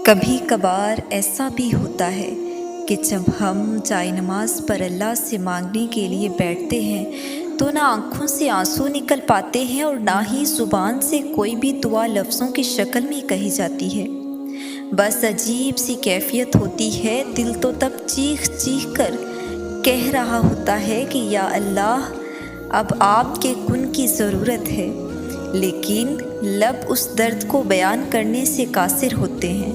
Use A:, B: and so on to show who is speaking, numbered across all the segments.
A: کبھی کبھار ایسا بھی ہوتا ہے کہ جب ہم جائے نماز پر اللہ سے مانگنے کے لیے بیٹھتے ہیں تو نہ آنکھوں سے آنسو نکل پاتے ہیں اور نہ ہی زبان سے کوئی بھی دعا لفظوں کی شکل میں کہی جاتی ہے۔ بس عجیب سی کیفیت ہوتی ہے، دل تو تب چیخ چیخ کر کہہ رہا ہوتا ہے کہ یا اللہ اب آپ کے کن کی ضرورت ہے، لیکن لب اس درد کو بیان کرنے سے قاصر ہوتے ہیں۔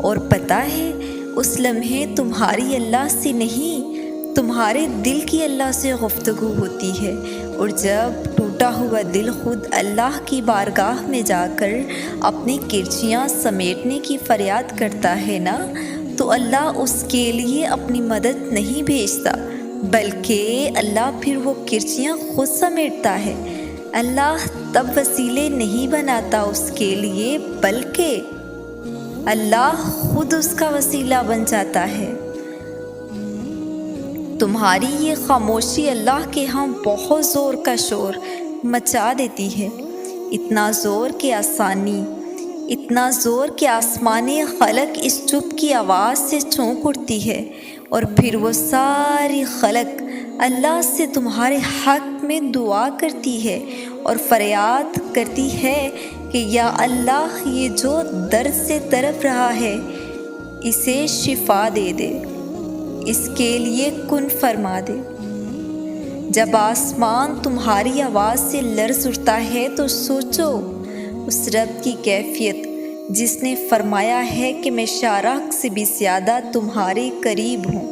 A: اور پتہ ہے اس لمحے تمہاری اللہ سے نہیں، تمہارے دل کی اللہ سے گفتگو ہوتی ہے، اور جب ٹوٹا ہوا دل خود اللہ کی بارگاہ میں جا کر اپنی کرچیاں سمیٹنے کی فریاد کرتا ہے نا، تو اللہ اس کے لیے اپنی مدد نہیں بھیجتا، بلکہ اللہ پھر وہ کرچیاں خود سمیٹتا ہے۔ اللہ تب وسیلے نہیں بناتا اس کے لیے، بلکہ اللہ خود اس کا وسیلہ بن جاتا ہے۔ تمہاری یہ خاموشی اللہ کے ہاں بہت زور کا شور مچا دیتی ہے، اتنا زور کہ آسمان خلق اس چپ کی آواز سے چونک اٹھتی ہے، اور پھر وہ ساری خلق اللہ سے تمہارے حق میں دعا کرتی ہے اور فریاد کرتی ہے کہ یا اللہ یہ جو درد سے تڑپ رہا ہے اسے شفا دے دے، اس کے لیے کن فرما دے۔ جب آسمان تمہاری آواز سے لرز اٹھتا ہے تو سوچو اس رب کی کیفیت جس نے فرمایا ہے کہ میں شارخ سے بھی زیادہ تمہارے قریب ہوں۔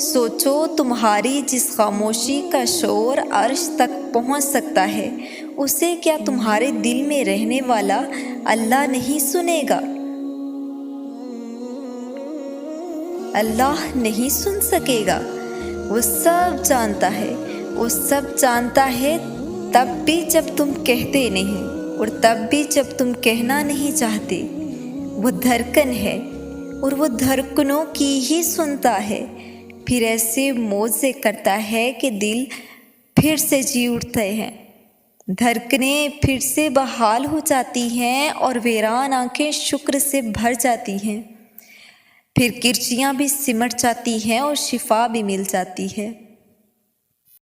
A: سوچو تمہاری جس خاموشی کا شور عرش تک پہنچ سکتا ہے، اسے کیا تمہارے دل میں رہنے والا اللہ نہیں سنے گا؟ اللہ نہیں سن سکے گا؟ وہ سب جانتا ہے، وہ سب جانتا ہے، تب بھی جب تم کہتے نہیں اور تب بھی جب تم کہنا نہیں چاہتے۔ وہ دھڑکن ہے اور وہ دھڑکنوں کی ہی سنتا ہے، پھر ایسے معجزے کرتا ہے کہ دل پھر سے جی اٹھتے ہیں، دھڑکنیں پھر سے بحال ہو جاتی ہیں اور ویران آنکھیں شکر سے بھر جاتی ہیں، پھر کرچیاں بھی سمٹ جاتی ہیں اور شفا بھی مل جاتی ہے۔